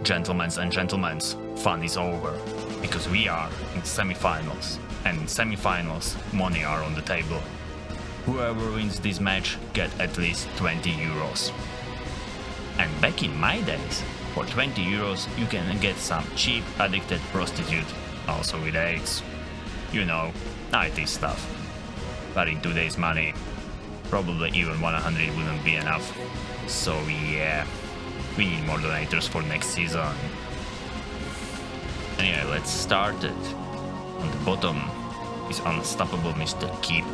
Gentlemen and gentlemen, fun is over, because we are in semifinals, and in semifinals, money are on the table. Whoever wins this match get at least 20 euros. And back in my days, for 20 euros you can get some cheap addicted prostitute, also with AIDS. You know, 90s stuff. But in today's money, probably even 100 wouldn't be enough. So yeah, we need more donators for next season. Anyway, let's start it. On the bottom is unstoppable Mr. Kipp.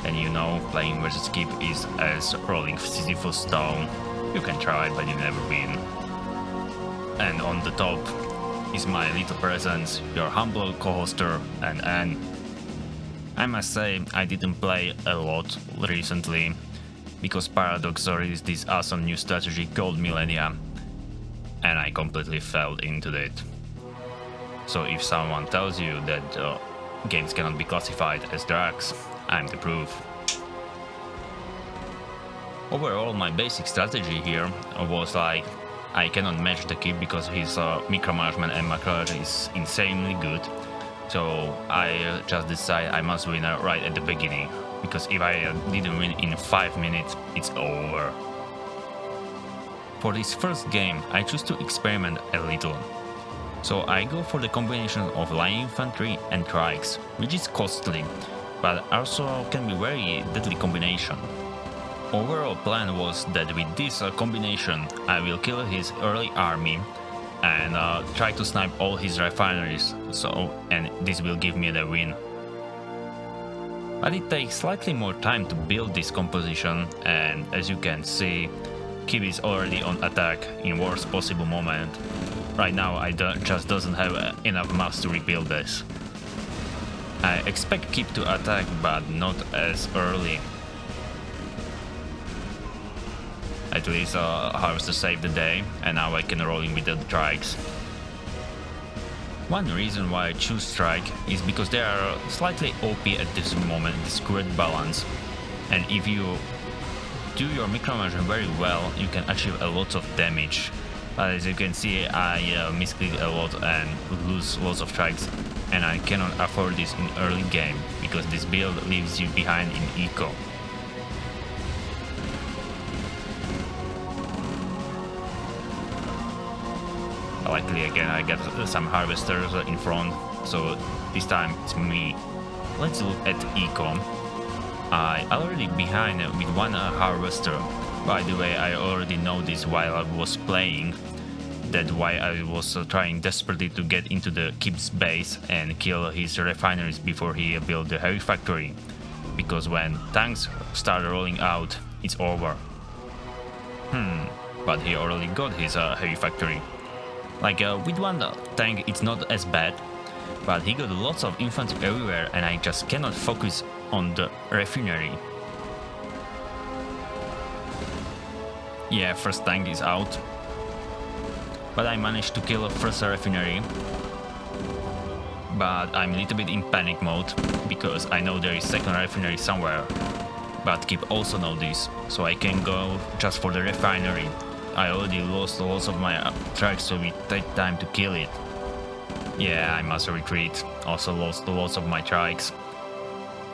And you know, playing versus Kipp is as rolling Sisyphus stone. You can try, but you never win. And on the top is my little presence, your humble co-hoster, and I must say, I didn't play a lot recently, because Paradox released this awesome new strategy called Millennia, and I completely fell into it. So if someone tells you that games cannot be classified as drugs, I'm the proof. Overall, my basic strategy here was like, I cannot match the Kipp because his micromanagement and macro is insanely good. So I just decided I must win right at the beginning, because if I didn't win in 5 minutes, it's over. For this first game, I choose to experiment a little. So I go for the combination of line infantry and trikes, which is costly, but also can be very deadly combination. Overall plan was that with this combination, I will kill his early army and try to snipe all his refineries, and this will give me the win. But it takes slightly more time to build this composition, and as you can see, Kipp is already on attack in worst possible moment. Right now I just doesn't have enough mass to rebuild this. I expect Kipp to attack, but not as early. At least Harvester saved the day, and now I can roll in with the trikes. One reason why I choose strike is because they are slightly OP at this moment, this great balance, and if you do your micromanagement very well, you can achieve a lot of damage. But as you can see, I misclick a lot and lose lots of trikes, and I cannot afford this in early game, because this build leaves you behind in eco. Luckily again I get some harvesters in front, so this time it's me. Let's look at eco. I already behind with one harvester. By the way, I already know this while I was playing. That's why I was trying desperately to get into the Kipp's base and kill his refineries before he built the heavy factory. Because when tanks start rolling out, it's over. But he already got his heavy factory. Like with one tank it's not as bad, but he got lots of infantry everywhere and I just cannot focus on the refinery. Yeah, first tank is out, but I managed to kill first refinery. But I'm a little bit in panic mode, because I know there is second refinery somewhere, but Kipp also know this, so I can go just for the refinery. I already lost lots of my trikes, so it takes time to kill it. Yeah, I must retreat. Also lost lots of my trikes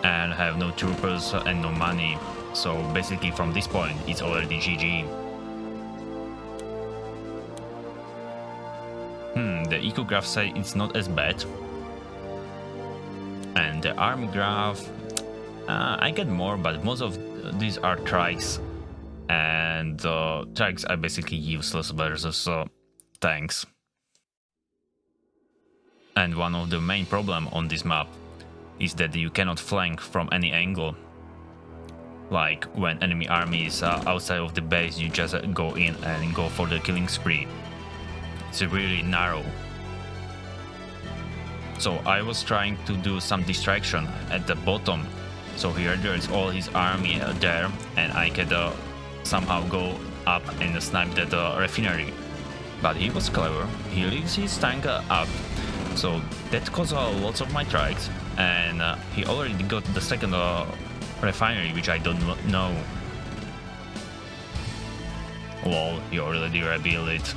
and have no troopers and no money. So basically from this point it's already GG. The eco graph say it's not as bad. And the army graph, I get more, but most of these are trikes. And trikes are basically useless versus tanks. And one of the main problem on this map is that you cannot flank from any angle. Like when enemy army is outside of the base, you just go in and go for the killing spree. It's really narrow. So I was trying to do some distraction at the bottom. So here there is all his army there, and I could somehow go up and snipe that refinery. But he was clever, he leaves his tank up, so that caused lots of my trikes, and he already got the second refinery, which I don't know. Lol, he already rebuilt it.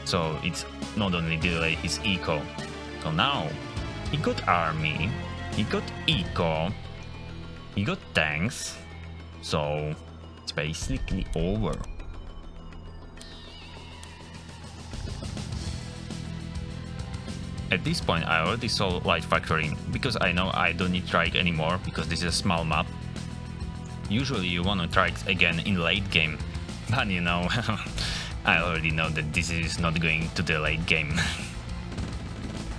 so it's not only delay his eco. So now he got army, he got eco, he got tanks, so it's basically over. At this point I already saw light factory, because I know I don't need trike anymore, because this is a small map. Usually you want to trike again in late game, but you know, I already know that this is not going to the late game.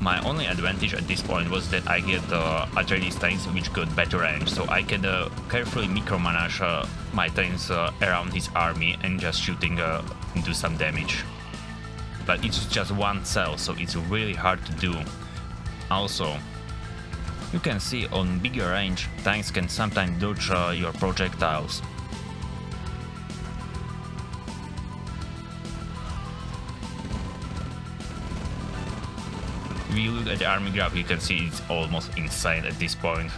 My only advantage at this point was that I get Atreides tanks which got better range, so I can carefully micromanage my tanks around his army and just shooting do some damage. But it's just one cell, so it's really hard to do. Also, you can see on bigger range, tanks can sometimes dodge your projectiles. If you look at the army graph, you can see it's almost insane at this point.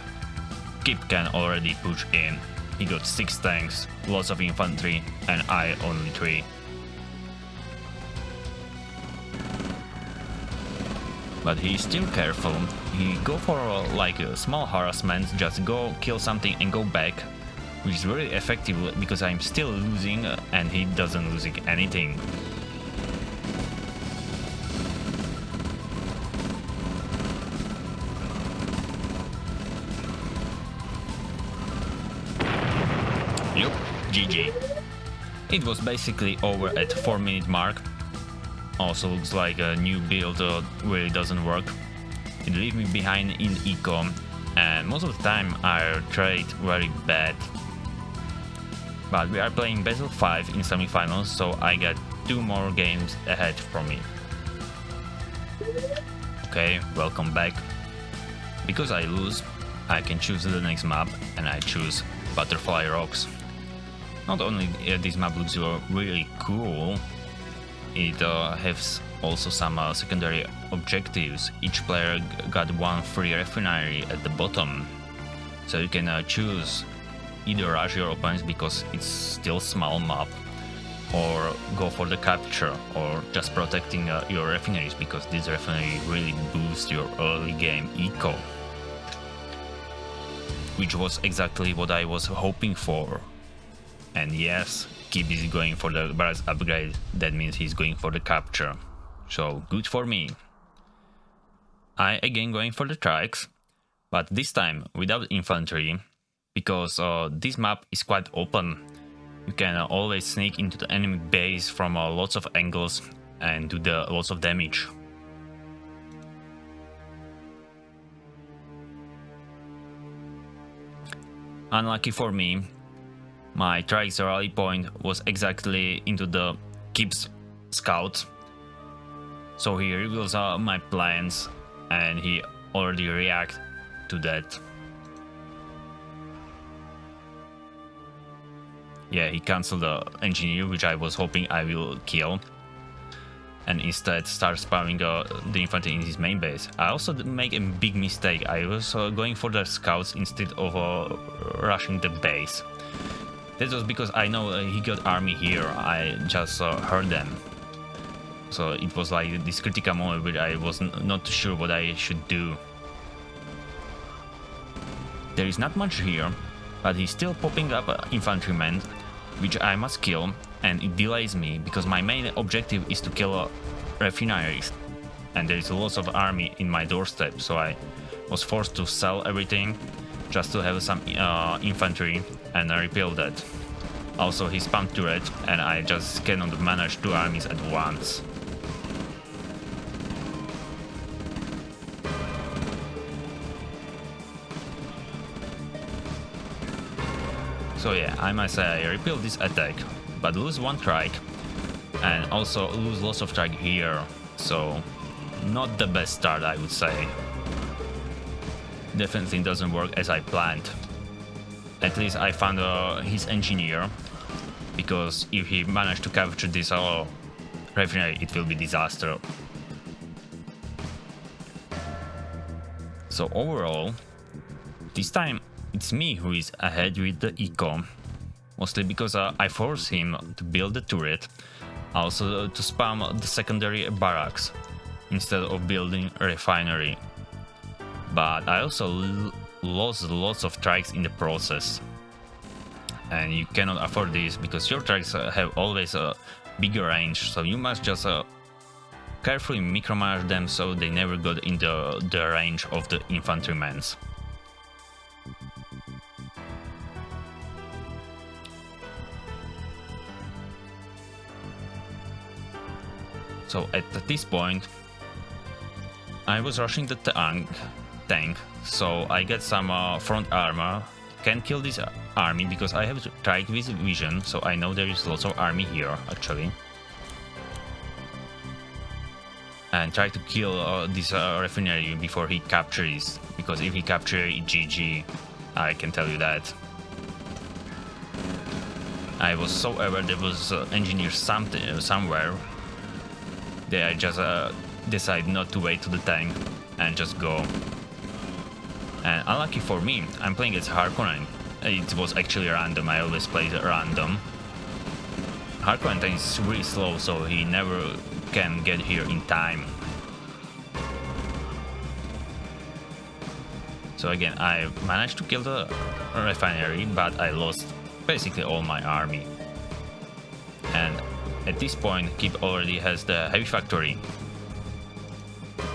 Kipp can already push in. He got 6 tanks, lots of infantry, and I only 3. But he's still careful. He go for like a small harassment, just go kill something and go back, which is really effective because I'm still losing and he doesn't losing anything. Yup, GG. It was basically over at 4-minute mark. Also looks like a new build really doesn't work. It leaves me behind in eco, and most of the time I trade very bad. But we are playing best of 5 in semifinals, so I got 2 more games ahead from me. Okay, welcome back. Because I lose, I can choose the next map, and I choose Butterfly Rocks. Not only this map looks really cool, it has also some secondary objectives. Each player got 1 free refinery at the bottom, so you can choose either rush your opponents because it's still small map, or go for the capture, or just protecting your refineries because this refinery really boosts your early game eco, which was exactly what I was hoping for. And yes, Kipp is going for the barracks upgrade, that means he's going for the capture. So good for me. I again going for the trikes, but this time without infantry, because this map is quite open. You can always sneak into the enemy base from lots of angles and do lots of damage. Unlucky for me, my trike's rally point was exactly into the Kipp's scout, so he reveals my plans and he already reacts to that. Yeah, he cancelled the engineer, which I was hoping I will kill, and instead start spamming the infantry in his main base. I also make a big mistake. I was going for the scouts instead of rushing the base. That was because I know he got army here, I just heard them. So it was like this critical moment where I was not sure what I should do. There is not much here, but he's still popping up infantrymen, which I must kill, and it delays me because my main objective is to kill refineries, and there is lots of army in my doorstep, so I was forced to sell everything just to have some infantry and repel that. Also he spammed turret and I just cannot manage 2 armies at once. So yeah, I must say I repel this attack, but lose 1 trike and also lose lots of trike here, so not the best start, I would say. Definitely doesn't work as I planned. At least I found his engineer, because if he managed to capture this refinery, it will be disaster. So overall, this time it's me who is ahead with the eco, mostly because I forced him to build the turret, Also to spam the secondary barracks instead of building a refinery. But I also lost lots of trikes in the process. And you cannot afford this because your trikes have always a bigger range, so you must just carefully micromanage them so they never got into the range of the infantrymen's. So at this point, I was rushing the tank, so I get some front armor. Can kill this army because I have trike vision, so I know there is lots of army here actually. And try to kill this refinery before he captures, because if he captures GG, I can tell you that. I was so aware there was engineer somewhere that I just decide not to wait to the tank and just go. And unlucky for me, I'm playing as Harkonnen. It was actually random, I always play random. Harkonnen is really slow, so he never can get here in time. So again, I managed to kill the refinery, but I lost basically all my army. And at this point, Kipp already has the heavy factory,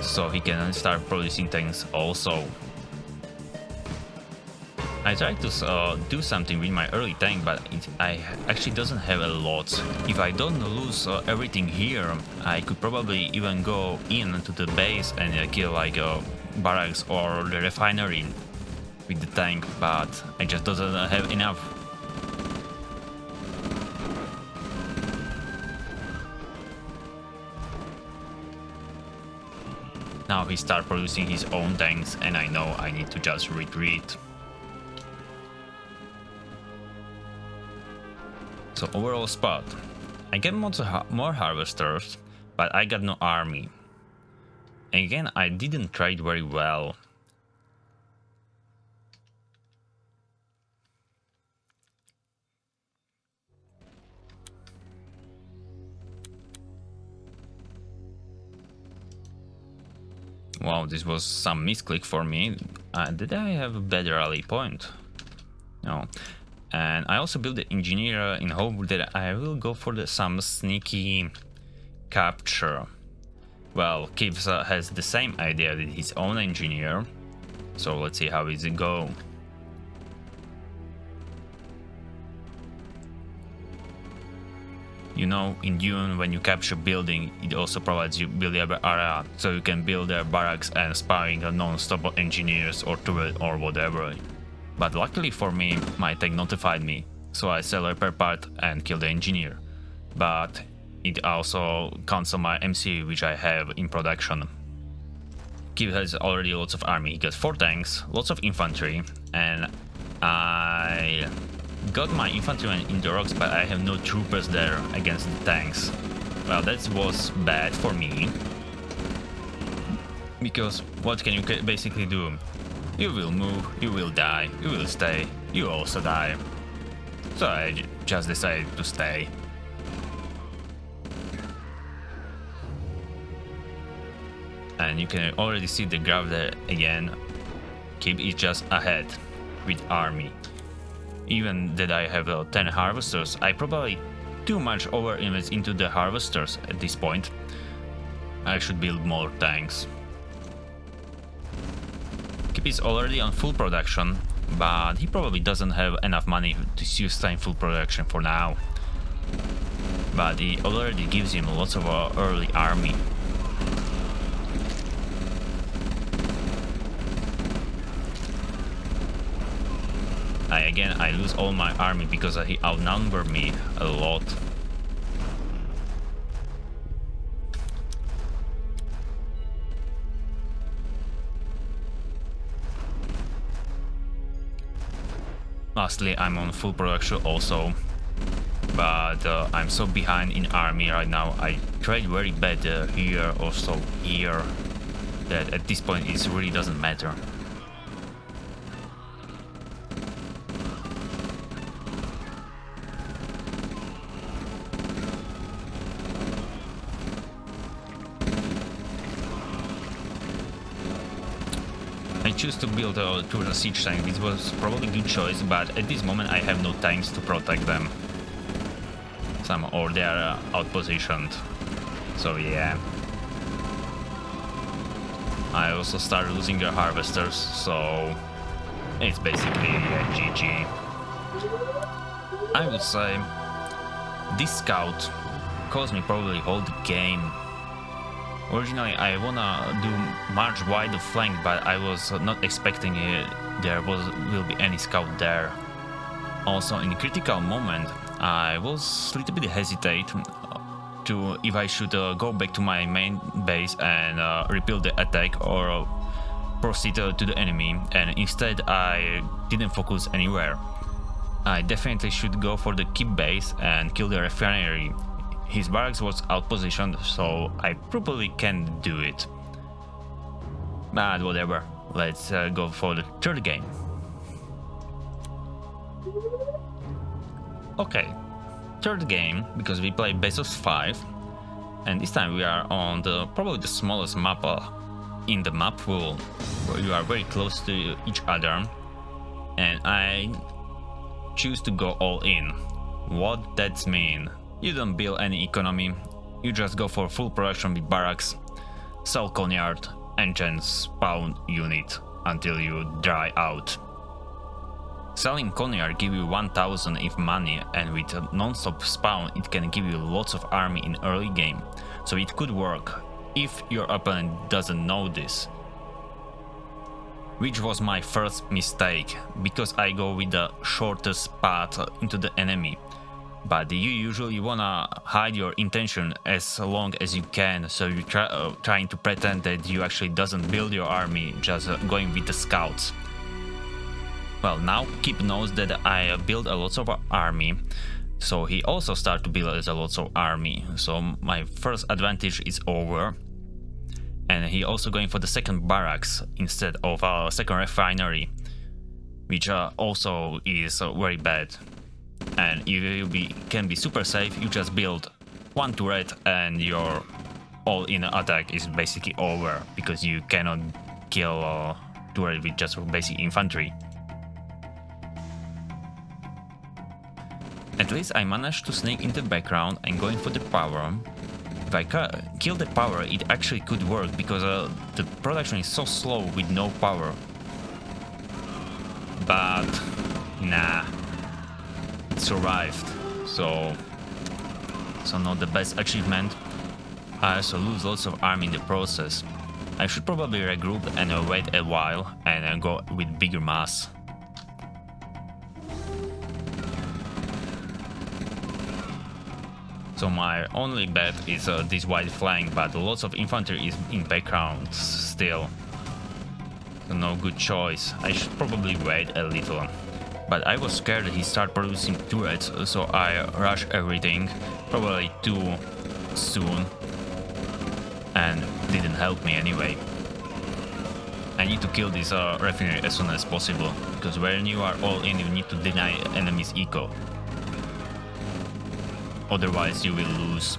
so he can start producing tanks also. I tried to do something with my early tank, but I actually doesn't have a lot. If I don't lose everything here, I could probably even go into the base and kill like barracks or the refinery with the tank, but I just doesn't have enough. Now he starts producing his own tanks, and I know I need to just retreat. So overall spot, I get more harvesters, but I got no army. Again, I didn't trade very well. Wow, this was some misclick for me. Did I have a better rally point? No. And I also built the engineer in hope that I will go for some sneaky capture. Well, Kipp has the same idea with his own engineer, so let's see how it go. You know, in Dune, when you capture building, it also provides you buildable area, so you can build their barracks and spawning non-stop engineers or turret or whatever. But luckily for me, my tank notified me, so I sell repair part and kill the engineer. But it also cancels my MC, which I have in production. Kipp has already lots of army. He got 4 tanks, lots of infantry, and I got my infantrymen in the rocks, but I have no troopers there against the tanks. Well, that was bad for me, because what can you basically do? You will move, you will die, you will stay, you also die. So I just decided to stay. And you can already see the graph there again. Kipp is just ahead with army. Even that I have 10 harvesters, I probably too much over-invest into the harvesters at this point. I should build more tanks. Kipp is already on full production, but he probably doesn't have enough money to sustain full production for now. But it already gives him lots of early army. I lose all my army because he outnumbered me a lot. Lastly, I'm on full production also, but I'm so behind in army right now. I trade very bad here, also here, that at this point it really doesn't matter. choose to build a turret siege tank. This was probably a good choice, but at this moment I have no tanks to protect them. Or they are outpositioned. So yeah. I also started losing the harvesters, so it's basically GG. I would say this scout caused me probably hold the game. Originally I wanna do march wide of flank, but I was not expecting there will be any scout there. Also in a critical moment I was a little bit hesitate to if I should go back to my main base and repeal the attack or proceed to the enemy, and instead I didn't focus anywhere. I definitely should go for the Kipp base and kill the refinery. His barracks was outpositioned, so I probably can't do it. But whatever, let's go for the third game. Okay, third game, because we play best of 5, and this time we are on probably the smallest map in the map pool, where you are very close to each other, and I choose to go all in. What that mean? You don't build any economy, you just go for full production with barracks, sell conyard, enchant spawn unit until you dry out. Selling conyard give you 1000 if money, and with a non-stop spawn it can give you lots of army in early game, so it could work if your opponent doesn't know this. Which was my first mistake, because I go with the shortest path into the enemy. But you usually wanna hide your intention as long as you can, so you trying to pretend that you actually doesn't build your army, just going with the scouts. Well, now Kipp knows that I build a lot of army, so he also start to build a lot of army. So my first advantage is over, and he also going for the second barracks instead of a second refinery, which also is very bad. And if you can be super safe, you just build one turret and your all-in attack is basically over, because you cannot kill a turret with just basic infantry. At least I managed to sneak in the background and going for the power. If I kill the power, it actually could work, because the production is so slow with no power. But nah, it survived, so not the best achievement. I also lose lots of army in the process. I should probably regroup and wait a while and go with bigger mass. So my only bet is this wide flank, but lots of infantry is in background still. So no good choice. I should probably wait a little. But I was scared that he started producing turrets, so I rushed everything, probably too soon, and didn't help me anyway. I need to kill this refinery as soon as possible, because when you are all in, you need to deny enemies eco. Otherwise you will lose.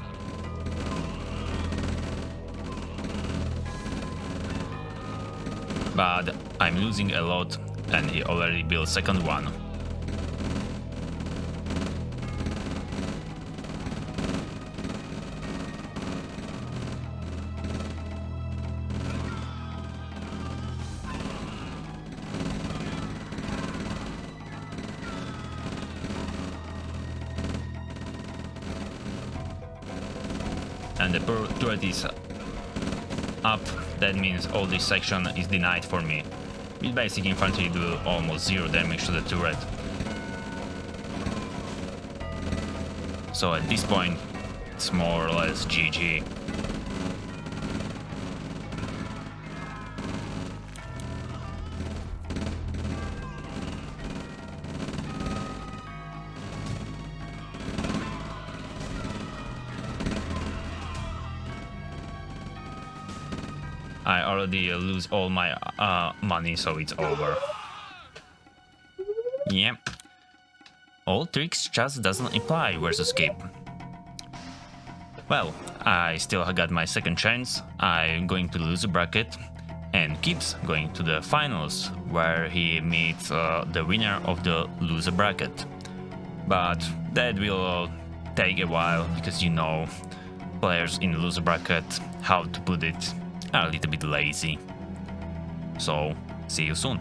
But I'm losing a lot, and he already built second one. And the turret is up, that means all this section is denied for me. With basic infantry do almost 0 damage to the turret. So at this point, it's more or less GG. I already lose all my money, so it's over. Yep. All tricks just doesn't apply versus Kipp. Well, I still got my second chance. I'm going to lose a bracket, And Kipp's going to the finals, where he meets the winner of the loser bracket. But that will take a while, because you know, players in the loser bracket, how to put it, are a little bit lazy. So, see you soon.